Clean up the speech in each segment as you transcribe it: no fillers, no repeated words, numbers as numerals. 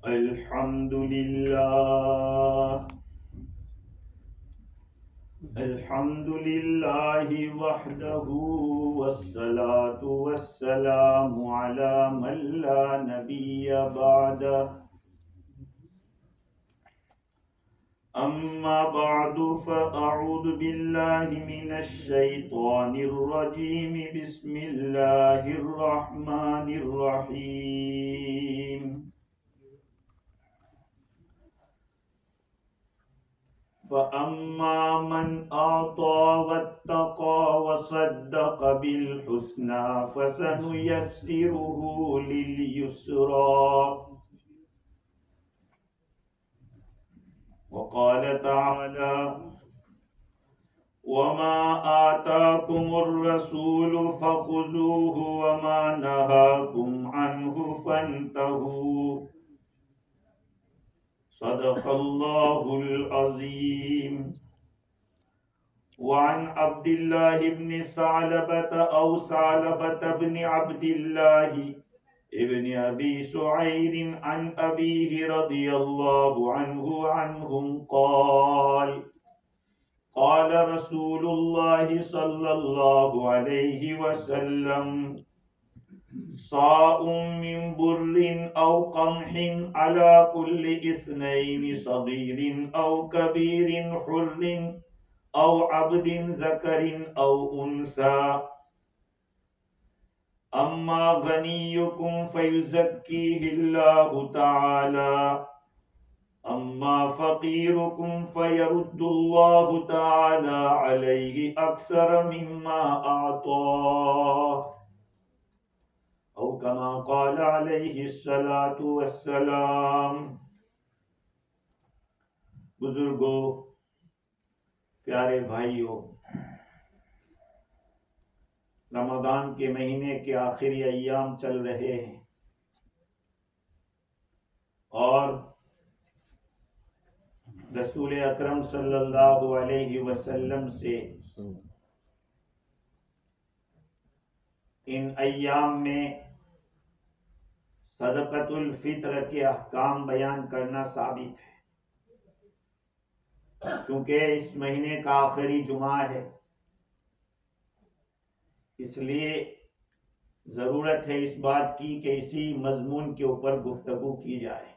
अल्हम्दुलिल्लाहि वहदहु वस्सलातु वस्सलामु अला मन ला नबिय्य बअदह। अम्मा बअदु फ़अऊज़ु बिल्लाहि मिनश शैतानिर रजीम। बिस्मिल्लाहिर रहमानिर रहीम। फ़अम्मा मन अअता वत्तक़ा वसद्दक़ बिल हुस्ना फ़सनुयस्सिरुहु लिल युस्रा। वक़ाल तआला वमा आताकुमुर रसूलु फ़ख़ुज़ूहु वमा नहाकुम अन्हु फ़न्तहू। सदक़ल्लाहुल अज़ीम। वअन अब्दिल्लाह इब्न सालबत औ सालबत इब्न अब्दिल्लाह इब्न अबी सुअैर अन अबीहि रज़ियल्लाहु अन्हुम क़ाल क़ाल रसूलुल्लाह सल्लल्लाहु अलैहि वसल्लम साउम मिन बुर्रिन औ क़म्हिन अला कुल्लि इस्नैनि सगीरिन औ कबीरिन हुर्रिन औ अब्दिन ज़करिन औ उन्सा। अम्मा गनियुकुम फयुज़क्कीहिल्लाहु तआला अम्मा फ़क़ीरुकुम फ़यरुद्दुल्लाहु तआला अलैहि अक्सर मिम्मा अअताह। औ कमा क़ाल अलैहिस्सलातु वस्सलाम। बुजुर्गों, प्यारे भाइयों, रमज़ान के महीने के आखिरी अय्याम चल रहे हैं और रसूल अकरम सल्लल्लाहु अलैहि वसल्लम से इन अय्याम में सदक़तुल फित्र के अहकाम बयान करना साबित है। चूंकि इस महीने का आखिरी जुमा है, इसलिए जरूरत है इस बात की कि इसी मजमून के ऊपर गुफ्तगू की जाए।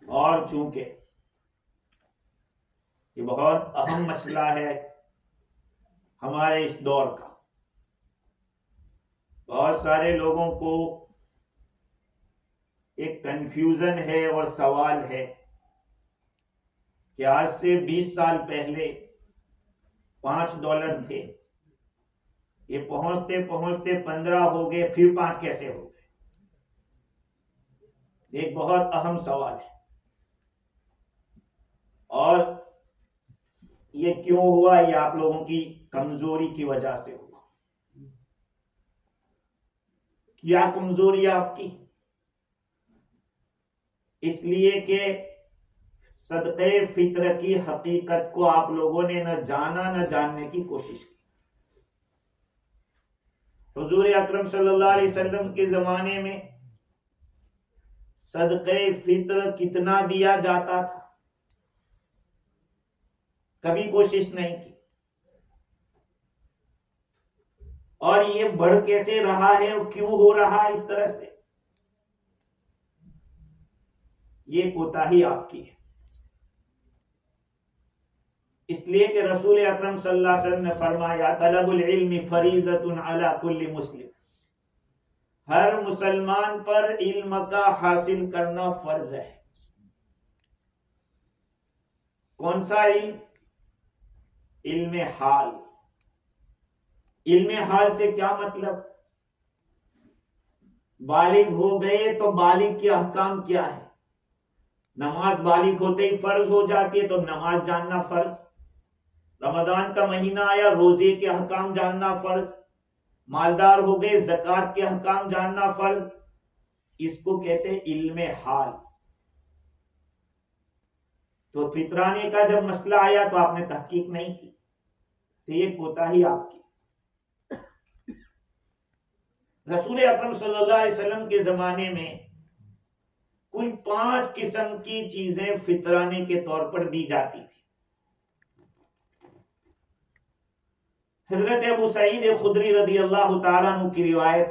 और चूंकि ये बहुत अहम मसला है हमारे इस दौर का, बहुत सारे लोगों को एक कंफ्यूजन है और सवाल है कि आज से 20 साल पहले $5 थे, ये पहुंचते पहुंचते 15 हो गए, फिर 5 कैसे हो गए? एक बहुत अहम सवाल है। और ये क्यों हुआ? ये आप लोगों की कमजोरी की वजह से हुआ। क्या कमजोरी आपकी? इसलिए कि सदक़े फित्र की हकीकत को आप लोगों ने न जाना न जानने की कोशिश की। हुजूर अकरम सल्लल्लाहु अलैहि वसल्लम के जमाने में सदक़े फित्र कितना दिया जाता था, कभी कोशिश नहीं की। और ये बढ़ कैसे रहा है और क्यों हो रहा है इस तरह से? ये कोताही आपकी है। इसलिए कि रसूल अकरम सल्लल्लाहु अलैहि वसल्लम ने फरमाया, तलबुल इल्मी फरीज़तुन अला कुल्ली मुस्लिम। हर मुसलमान पर इल्म का हासिल करना फर्ज है। कौन सा इल्म? इल्म हाल। इल्म हाल से क्या मतलब? बालिग हो गए तो बालिग के अहकाम क्या है? नमाज बालिग होते ही फर्ज हो जाती है, तो नमाज जानना फर्ज। रमजान का महीना आया, रोजे के अहकाम जानना फर्ज। मालदार हो गए, ज़कात के अहकाम जानना फर्ज। इसको कहते हैं इल्म हाल। तो फितराने का जब मसला आया तो आपने तहकीक नहीं की, तो ये कोताही आपकी। रसूल अकरम सल्लल्लाहु अलैहि वसल्लम के जमाने में कुल 5 किस्म की चीजें फितराने के तौर पर दी जाती थी। हजरत अबू सईद खुदरी रदी अल्लाह तआला अन्हु की रिवायत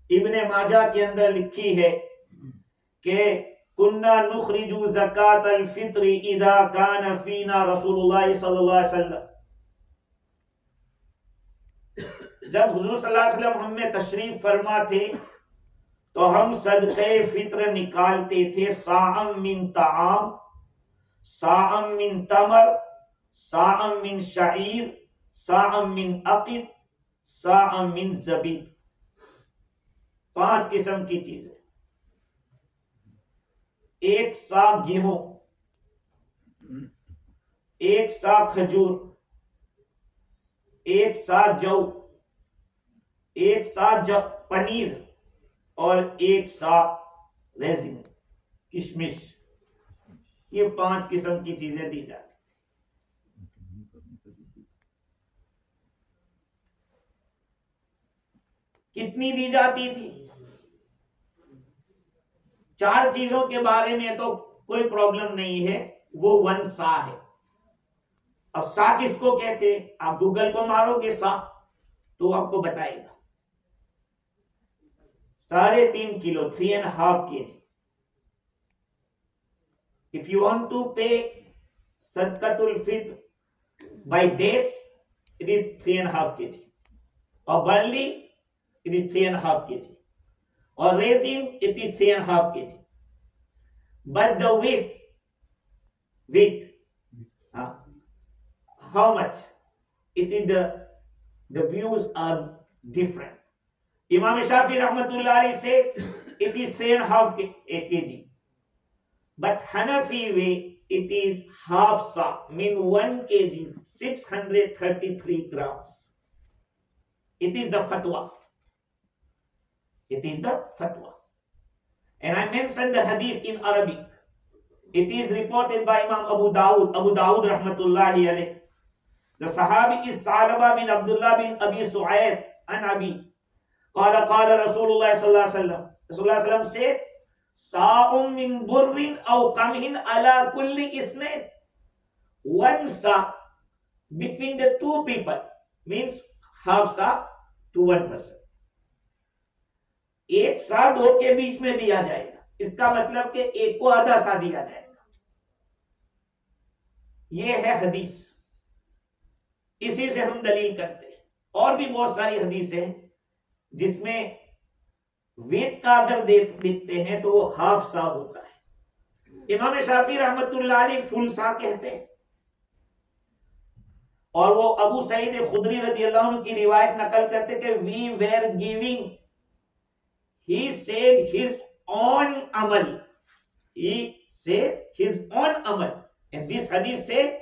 इब्ने माजा के अंदर लिखी है कि कुन्ना नुखरिजु ज़कात अल फित्री इदा कान फीना रसूलुल्लाह सल्लल्लाहु अलैहि वसल्लम। जब हुजूर सल्लल्लाहु अलैहि वसल्लम हम में तशरीफ फरमा थे तो हम सदक़े फित्र निकालते थे, साअम मिन ताआम, साअम मिन तमर, साअम मिन शईर, साअम मिन अकीद, साअम मिन ज़बीब। 5 किस्म की चीजें। 1 सा गेहूं, 1 सा खजूर, 1 सा जौ, 1 सा पनीर और 1 सा रेजिन, किशमिश। ये 5 किस्म की चीजें दी जाती। कितनी दी जाती थी? 4 चीजों के बारे में तो कोई प्रॉब्लम नहीं है, वो 1 सा है। अब सा किसको कहते हैं? आप गूगल को मारोगे सा तो आपको बताएगा 3.5 kilo, 3.5 kg। If you want to pay sadaqatul fitr by dates, it is 3.5 kg. Or barley, it is 3.5 kg. Or raisin, it is 3.5 kg. But the wheat, how much? It is the views are different. Imam Shafi rahmatullah alayhi said it is 3.5 kg. But Hanafi way, it is half sa, mean 1 kg, 633 grams. It is the fatwa. It is the fatwa. And I mentioned the hadith in Arabic. It is reported by Imam Abu Dawud rahmatullahi alayhi. The Sahabi is Salaba bin Abdullah bin Abi Su'ayd an Abi. Qala Rasulullah sallallahu alaihi wasallam. Rasulullah sallallahu said, Sa'um min burrin aw qamhin ala kulli isnain. 1 sa between the 2 people means half sa to 1 person. 1 सा 2 के बीच में दिया जाएगा, इसका मतलब कि 1 को आधा सा दिया जाएगा। यह है हदीस, इसी से हम दलील करते हैं। और भी बहुत सारी हदीसें हैं जिसमें वेट का अगर देखते हैं तो वो हाफ सा होता है। इमाम शाफी रहमतुल्लाह अलैह फुल सा कहते हैं। और वो अबू सईद खुदरी रदियल्लाहु अन्हु की रिवायत नकल करते कि we were giving, he said his own amal, he said his own amal, and this hadith said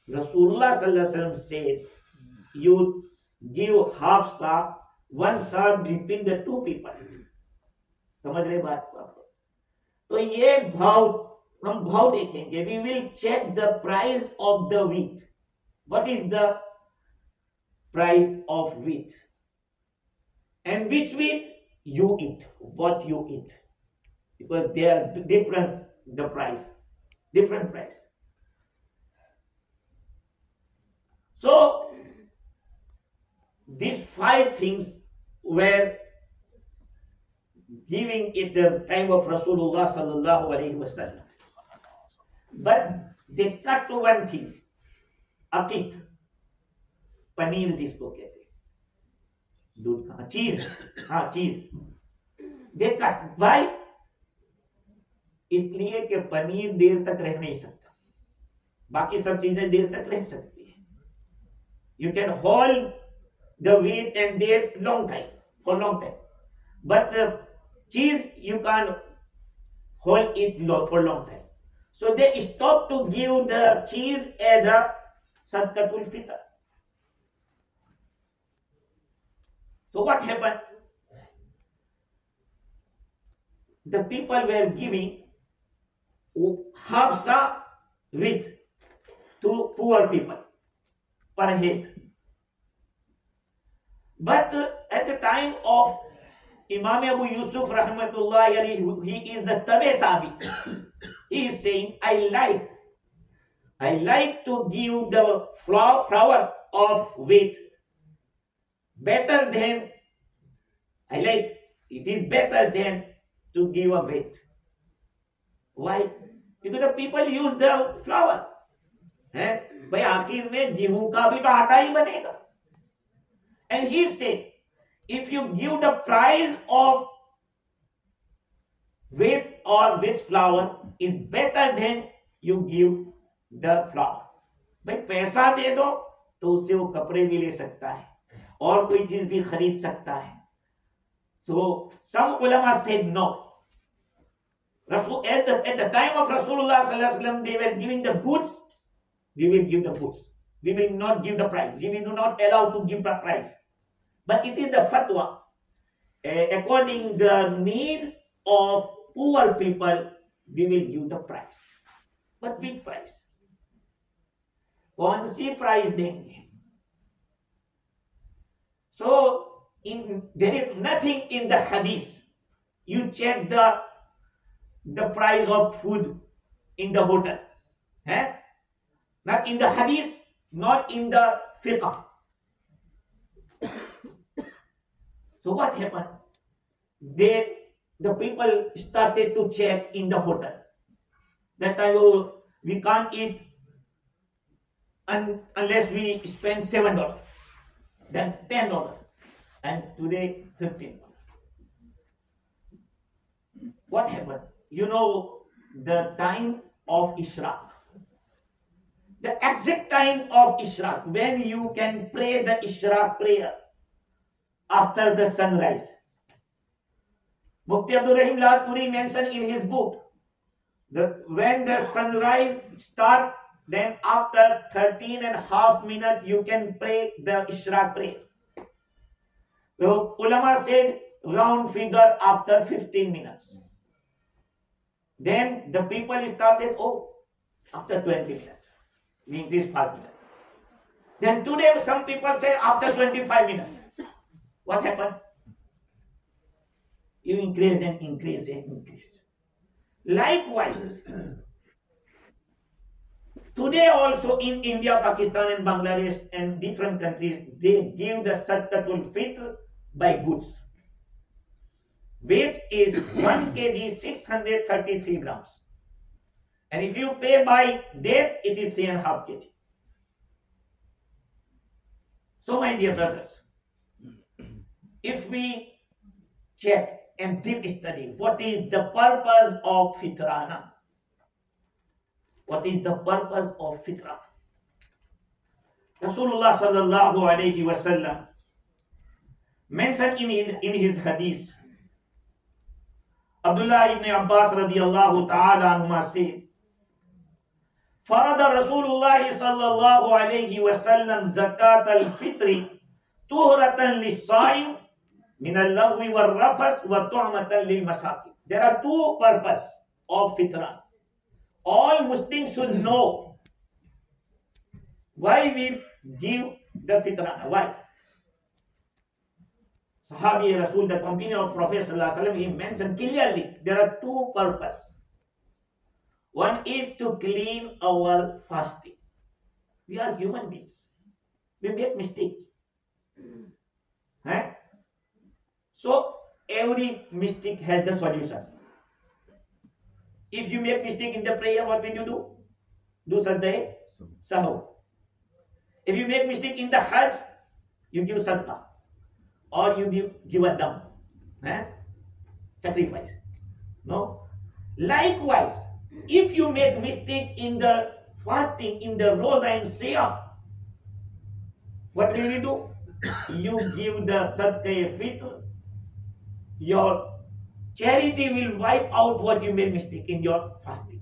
Rasulullah sallallahu alaihi wasallam said you give half sa, 1 sa between the 2 people. समझ रहे बात को आप? तो ये भाव, हम भाव देखेंगे। we will check the price of the wheat. What is the price of wheat? And which wheat you eat, what you eat, because they are different, the price, different price. So these 5 things were giving it the time of Rasulullah sallallahu alaihi wasallam. But they cut to 1 thing, akit, paneer जिसको कहते हैं, दूध का, चीज, हाँ चीज देखा भाई, इसलिए कि पनीर देर तक रह नहीं सकता, बाकी सब चीजें देर तक रह सकती है। You can hold the wheat and dates long time, for long time, but cheese you can hold it for long time. So they stop to give the cheese as a सदकातुल फितर। So what happened? The people were giving half sa wheat to poor people per head. But at the time of Imam Abu Yusuf rahmatullahi alayhi, he is the Tabi Tabi. He is saying, I like to give the flour of wheat better than, it is better than to give a wheat. Why? Because the people use the flour. भाई आखिर में गेहूं का भी तो आटा ही बनेगा. And he said, if you give the price of wheat or wheat flour is better than you give the flour. भाई पैसा दे दो तो उससे वो कपड़े भी ले सकता है और कोई चीज भी खरीद सकता है. So some ulama said no. At the time of Rasulullah sallallahu alaihi wasallam, they were giving the goods. We will give the goods. We will not give the price. We will not allow to give the price. But it is the fatwa. According the needs of poor people, we will give the price. But which price? कौन सी price देंगे? So there is nothing in the hadith. You check the price of food in the hotel. Not in the hadith, not in the fiqh. So what happened? The people started to check in the hotel. That time, we can't eat unless we spend $7. Then $10. And today, $15. What happened? You know the time of Ishraq. The exact time of Ishraq, when you can pray the Ishraq prayer after the sunrise. Mufti Abdul Rahim Lajpuri mentioned in his book that when the sunrise starts, then after 13.5 minutes you can pray the Ishraq prayer. The ulama said round figure after 15 minutes. Then the people start saying, oh, after 20 minutes. We increase 5 minutes. Then today some people say after 25 minutes. What happened? You increase and increase and increase. Likewise, today also in India, Pakistan and Bangladesh and different countries, they give the Sadaqatul Fitr by goods. Weight is 1 kg 633 grams. And if you pay by dates, it is 3.5 kg. So my dear brothers, if we check and deep study what is the purpose of fitrana, what is the purpose of fitrana? Rasulullah sallallahu alayhi wasallam mentioned in his hadith, Abdullah ibn Abbas radiyallahu ta'ala anhuma said, فرض رسول الله صلى الله عليه وسلم زكاة الفطر طهرة للصائم من اللغو والرفث وطعمة للمساكين. There are two purposes of fitrah. All Muslims should know why we give the fitrah. Why? Sahabi Rasul, the companion of Prophet sallallahu alaihi wasallam, he mentioned clearly there are two purposes. One is to clean our fasting. We are human beings. We make mistakes. So every mistake has the solution. If you make mistake in the prayer, what will you do? Do sadaqah, sahur. If you make mistake in the hajj, you give sadaqah. Or you give a dam. Sacrifice. No? Likewise, if you make mistake in the fasting, in the rosa and siyam, what will you do? You give the sadaqah fitr. Your charity will wipe out what you made mistake in your fasting.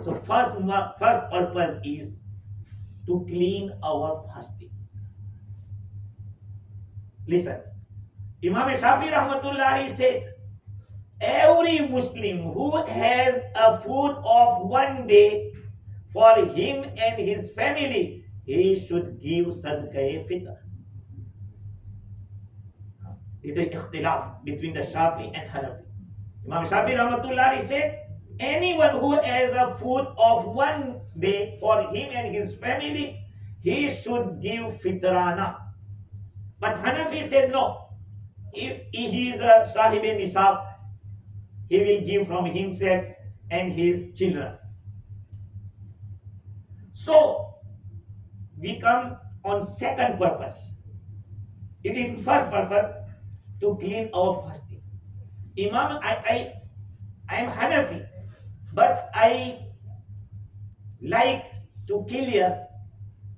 So first purpose is to clean our fasting. Listen, Imam Shafi rahmatullahi said, every Muslim who has a food of one day for him and his family, he should give sadaqah fitr. It is ikhtilaf between the Shafi and Hanafi. Imam Shafi Rahmatullah said, anyone who has a food of one day for him and his family, he should give fitrana. But Hanafi said no. If he is a Sahib Nisab, he will give from himself and his children. So, we come on second purpose. It is first purpose to clean our fasting. Imam, I am Hanafi, but I like to clear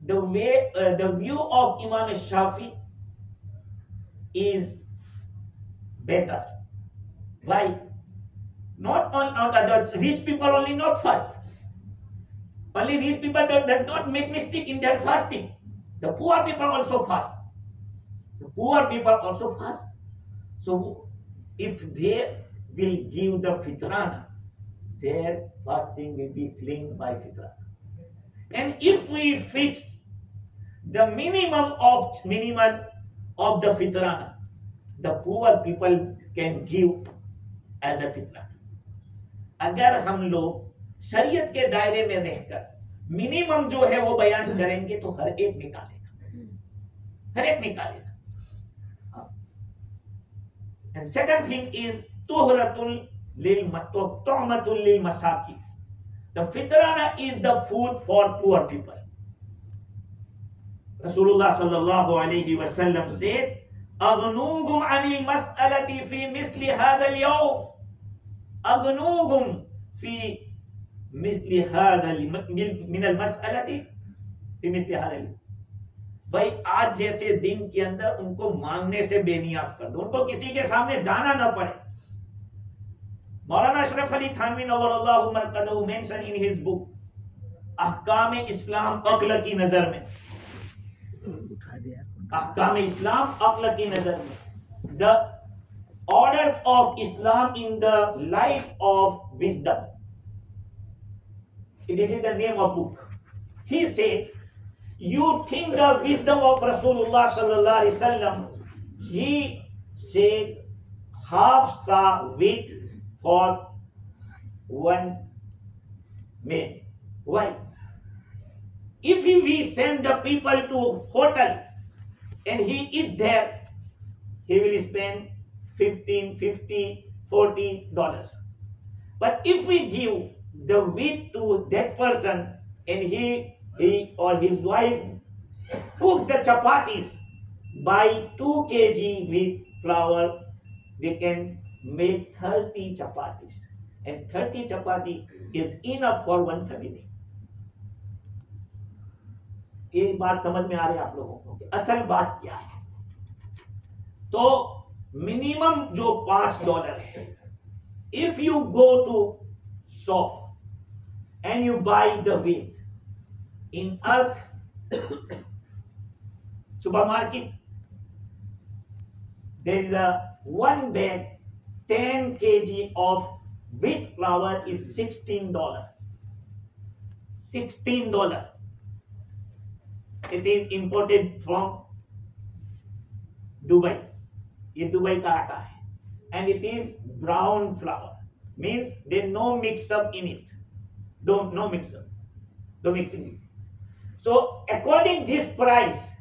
the way, the view of Imam Shafi is better. Why? Not on the rich people only not fast. Only rich people does not make mistake in their fasting. The poor people also fast. The poor people also fast. So if they will give the fitrana, their fasting will be clean by fitrana. And if we fix the minimum of the fitrana, the poor people can give as a fitrana. अगर हम लोग शरीयत के दायरे में रहकर minimum जो है वो बयान करेंगे तो हर एक निकालेगा. And second thing is tuhmatul lil masakin. The fitrana is the food for poor people. Rasulullah sallallahu alayhi wa sallam said, "Aghnugum anil mas'alati fi misli hadha al-yawm." अगनूगुम फी मिस्ली हादल मिनल मसअलती फी मिस्ली हादल. भाई आज जैसे दिन के अंदर उनको मांगने से बेनियाज कर दो, उनको किसी के सामने जाना ना पड़े. मौलाना अशरफ अली थानवी नव्वरल्लाहु मरकदहु mention in his book Ahkam Islam अक्ल की नजर में, अहकाम इस्लाम अक्ल की नजर में, the orders of Islam in the light of wisdom. This is the name of book. He said, you think the wisdom of Rasulullah sallallahu alaihi wasallam, he said half sa wheat for one man. Why? If we send the people to hotel and he eat there, he will spend $15, $50, $40. But if we give the wheat to that person and he or his wife cook the chapatis, by 2 kg wheat flour, they can make 30 chapatis. And 30 chapati is enough for one family. ये बात समझ में आ रही है आप लोगों को कि असल बात क्या है. तो मिनिमम जो $5 है, if you go to shop and you buy the wheat in Ark supermarket, there is a one bag 10 kg of wheat flour is $16. $16. It is imported from Dubai. ये दुबई का आटा है, and it is brown flour, means there no mix up in it, no mixing it. So according this price,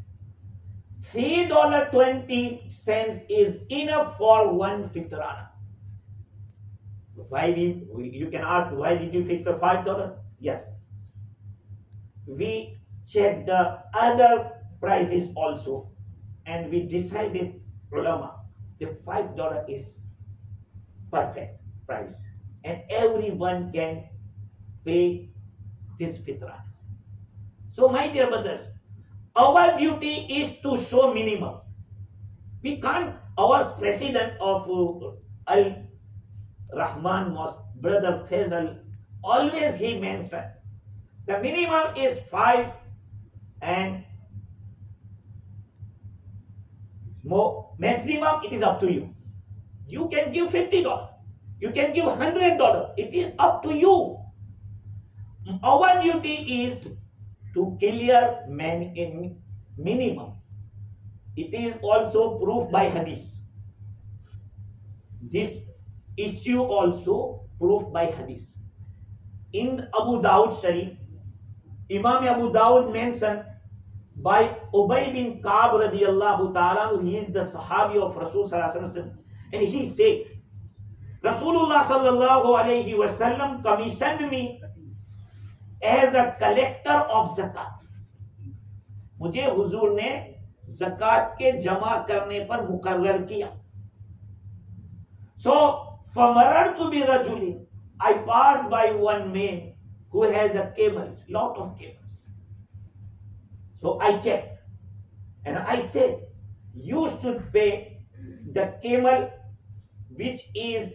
$3.20 is enough for one fitrana. Why you can ask, why did you fix the $5? Yes, we checked the other prices also, and we decided, ulama, the $5 is perfect price and everyone can pay this fitrah. So my dear brothers, our duty is to show minimum. We can't, our president of Al Rahman Mosque, Brother Faisal, always he mentioned the minimum is 5 and more, maximum it is up to you. You can give $50, you can give $100, it is up to you. Our duty is to clear minimum. It is also proved by hadith. This issue also proved by hadith. In Abu Dawud Sharif, Imam Abu Dawud mentioned by Ubay bin Ka'b radiyallahu ta'ala, he is the Sahabi of Rasul sallallahu alaihi wasallam, and he said, Rasulullah sallallahu alaihi wasallam commissioned me as a collector of zakat. मुझे हुजूर ने ज़कात के जमा करने पर मुकर्रर किया. So فَمَرَرْتُ بِرَجُلٍ, I passed by one man who has a camels, lot of camels. So I checked and I said, you should pay the camel which is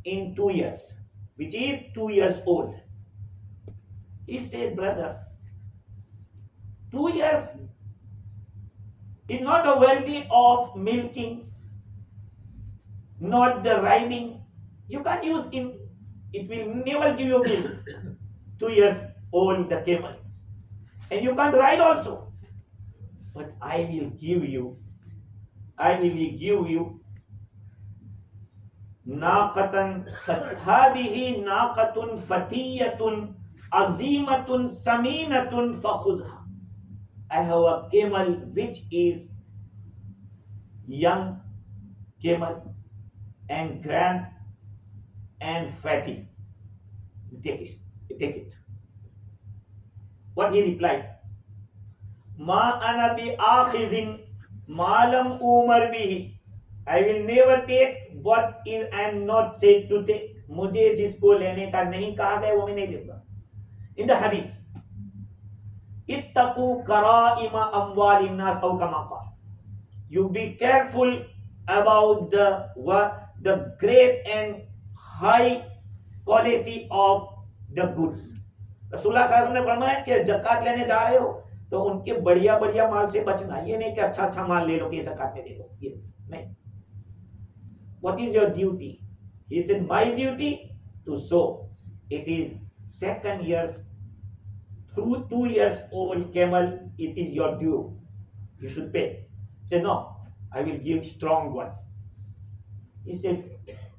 in 2 years, which is 2 years old. He said, brother, 2 years is not a worthy of milking, not the riding. You can't use it will never give you milk. 2 years old the camel. And you can't ride also. But I will give you naqatan, hadihi naqatun fatiyatun azimatun saminatun fakhuzha. I have a camel which is young camel and grand and fatty. Take it. What he replied? Ma ana bi akhizin malam umar bihi. I will never take what is I am not said to take. मुझे जिसको लेने का नहीं कहा गया वो मैं नहीं लूंगा. In the hadith, ittaqu kara'ima amwalin nas aw kama qala. You be careful about the great and high quality of the goods. रसूलुल्लाह सल्लल्लाहु अलैहि वसल्लम ने फरमाया कि ज़कात लेने जा रहे हो तो उनके बढ़िया माल से बचना. ये नहीं कि अच्छा माल ले लो कि ज़कात में दे दो. ये नहीं. What is your duty? He said, my duty to sow. It is 2 years through 2 years old camel. It is your due. You should pay. He said, no, I will give strong one. He said,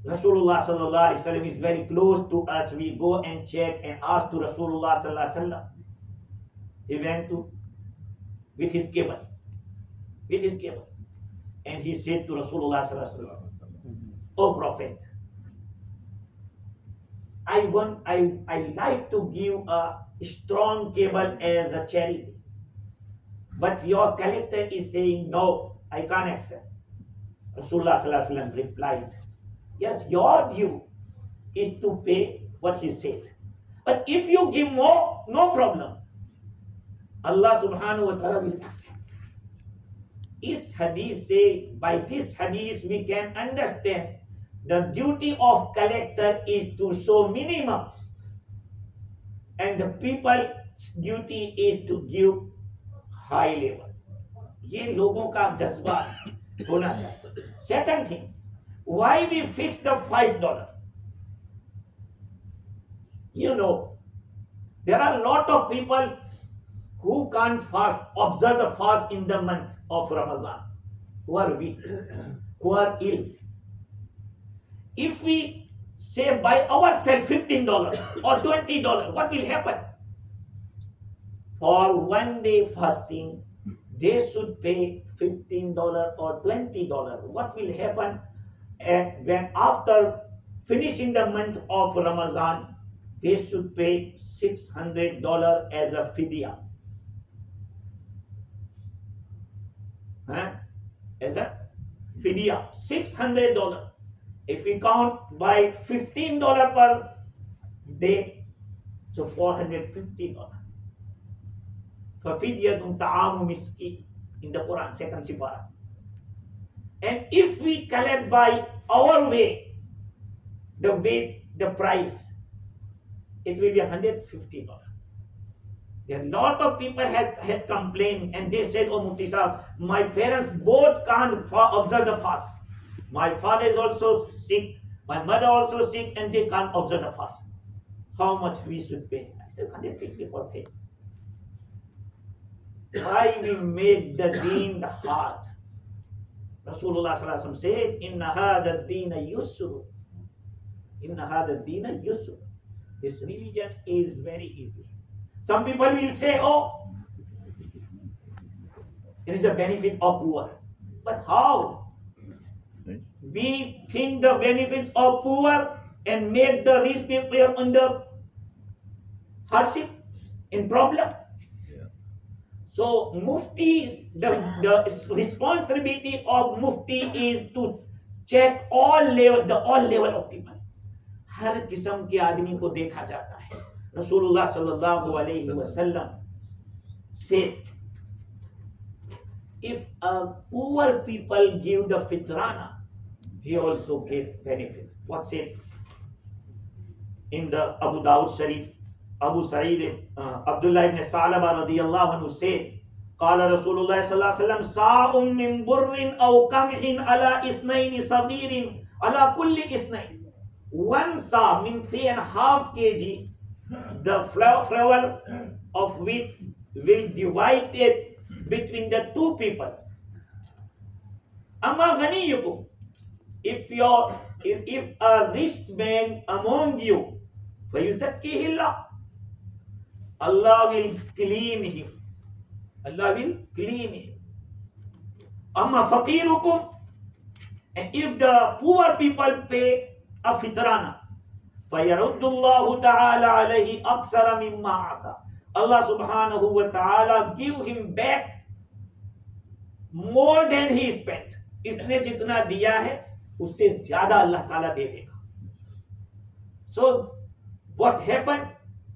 Rasulullah sallallahu alaihi wasallam is very close to us. We go and check and ask to Rasulullah sallallahu alaihi wasallam. He went with his camel, and he said to Rasulullah sallallahu alaihi wasallam, "O Prophet, I like to give a strong camel as a charity, but your collector is saying no, I can't accept." Rasulullah sallallahu alaihi wasallam replied, yes, your due is to pay what he said. But if you give more, no problem. Allah subhanahu wa ta'ala will accept. This hadith say, by this hadith we can understand the duty of collector is to show minimum. And the people's duty is to give high level. ये लोगों का जज्बा होना चाहिए. Second thing, why we fix the $5? You know, there are a lot of people who can't fast, observe the fast in the month of Ramadan, who are weak, who are ill. If we say by ourselves $15 or $20, what will happen? For 1 day fasting, they should pay $15 or $20. What will happen when after finishing the month of Ramadan, they should pay $600 as a fidya. As a fidya, $600. If we count by $15 per day, so $450. For fidyatun ta'amu miskin in the Quran, 2nd Sipara. And if we collect by our way, the price, it will be $150. There are a lot of people had complained and they said, oh Mufti Sahab, my parents both can't observe the fast. My father is also sick, my mother also sick, and they can't observe the fast. How much we should pay? I said $150 per day. Why we made the deen the hard? Rasulullah sallallahu alaihi wasallam said, "Inna hadha ad-din yusr. Inna hadha ad-din yusr." This religion is very easy. Some people will say, "Oh, it is a benefit of poor." But how? We think the benefits of poor and make the rich people under hardship, in problem. So Mufti, the responsibility of Mufti is to check all level of people. हर किस्म के आदमी को देखा जाता है. Rasulullah sallallahu alaihi wasallam said, if a poor people give the fitrana, they also get benefit. What's it? In the Abu Dawud Sharif, Abu Sa'id Abdullah ibn Salaba radiyallahu anhu said, قال رسول الله صلى الله عليه وسلم صاع من بر أو قمح على اثنين صغير على كل اثنين. One sa means 3.5 kg, the flour of wheat will divide it between the two people. Amma ghaniyukum, if a rich man among you, fayuzakkihi Allah, Allah will clean him. Allah will clean him. Amma faqirukum, and if the poor people pay a fitrana, فَيَرُدُّ اللَّهُ تَعَالَى عَلَيْهِ أَكْثَرَ مِمَّا عَطَى. Allah subhanahu wa ta'ala give him back more than he spent. इसने जितना दिया है उससे ज्यादा अल्लाह ताला दे देगा. So what happened?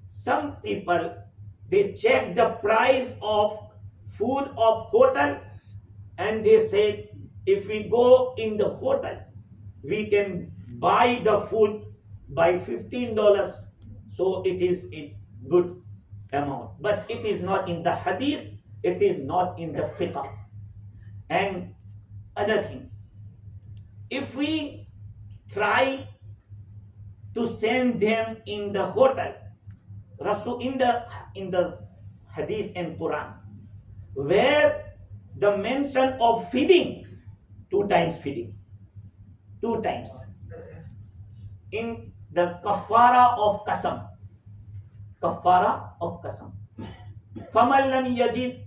Some people, they check the price of food of hotel and they said, if we go in the hotel, we can buy the food by $15, so it is a good amount. But it is not in the hadith, it is not in the fiqh. And other thing, if we try to send them in the hotel, in the hadith and Quran, where the mention of feeding, 2 times feeding, 2 times. In the kafara of qasam, فَمَنْ لَمْ يَجِدْ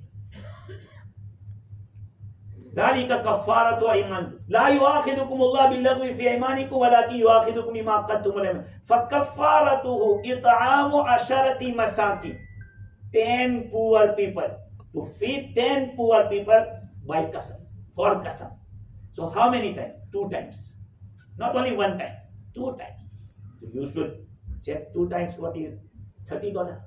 ذَلِكَ كَفَّارَةُ أَيْمَانٍ لَا يُؤَاخِذُكُمُ اللَّهُ بِاللَّغْوِ فِي أَيْمَانِكُمْ وَلَكِنْ يُؤَاخِذُكُم بِمَا عَقَّدتُّمُ الْأَيْمَانَ فَكَفَّارَتُهُ إِطْعَامُ 10 مَسَاكِينَ, 10 poor people, to feed 10 poor people by qasam, for qasam. So how many times? 2 times. Not only 1 time, 2 times. So you should check 2 times what is $30.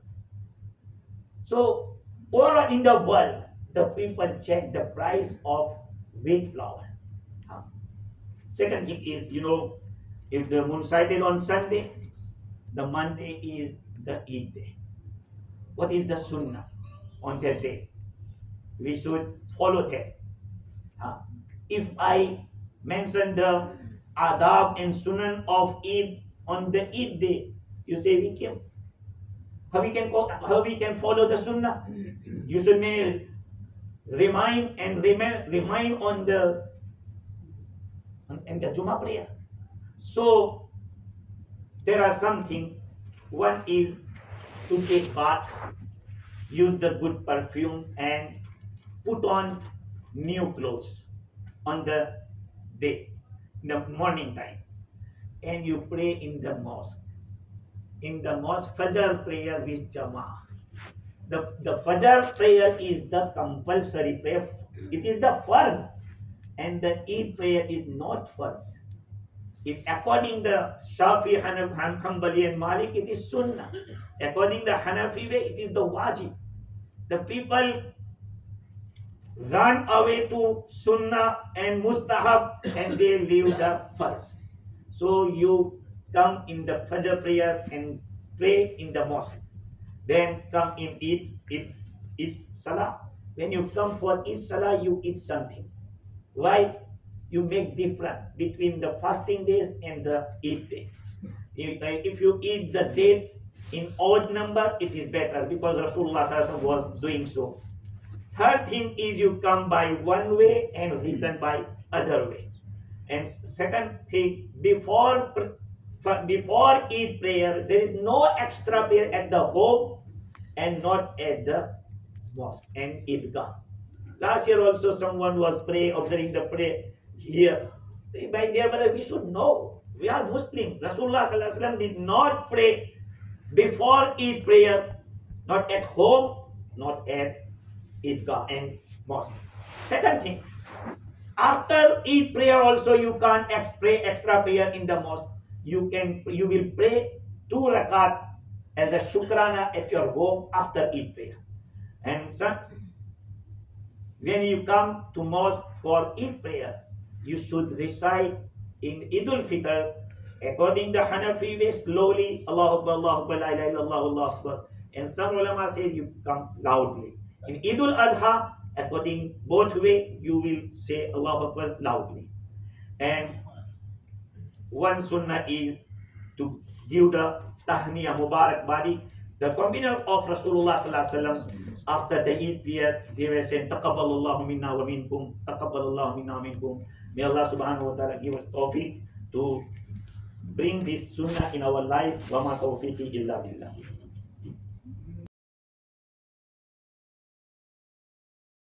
So all in the world, the people check the price of wheat flour. Second thing is, if the moon sighted on Sunday, the Monday is the Eid day. What is the sunnah on that day? We should follow that. If I mention the adab and sunan of Eid on the Eid day, you say we can. How we can follow the sunnah? You should remind on the Jummah prayer. So there are something. One is to take bath, use the good perfume, and put on new clothes on the day, in the morning time, and you pray in the mosque. In the mosque, Fajr prayer with Jama'ah. The Fajr prayer is the compulsory prayer. It is the first, and the Eid prayer is not first. If according the Shafi, Hanbali and Malik, it is Sunnah. According the Hanafi way, it is the Wajib. The people run away to Sunnah and Mustahab and they leave the first. So you come in the Fajr prayer and pray in the mosque. Then come in eat Salah. When you come for Eid Salah, you eat something. Why? You make difference between the fasting days and the Eid day. If you eat the dates in odd number, it is better because Rasulullah was doing so. Third thing is you come by one way and return by other way. And second thing, before Eid prayer, there is no extra prayer at the home and not at the mosque and Idgah. Last year also someone was observing the prayer here. By dear brother, we should know. We are Muslim. Rasulullah sallallahu alaihi wasallam did not pray before Eid prayer, not at home, not at Idgah and mosque. Second thing, after Eid prayer also you can't pray extra prayer in the mosque. You will pray 2 rakat as a shukrana at your home after Eid prayer. And when you come to mosque for Eid prayer, you should recite in Idul Fitr according to Hanafi way slowly, Allahu Akbar, Allahu Akbar, La ilaha illallah, Allahu Akbar. And some ulama say you come loudly. In Idul Adha, according both way, you will say Allahu Akbar loudly. And one sunnah is to give the tahniya Mubarak badi. The companion of Rasulullah sallallahu alaihi wasallam after the Eid prayer, they were saying, Taqabbalallahu minna wa minkum, Taqabbalallahu minna wa minkum. May Allah subhanahu wa ta'ala give us tawfiq to bring this sunnah in our life. Wa ma tawfiqi illa billah.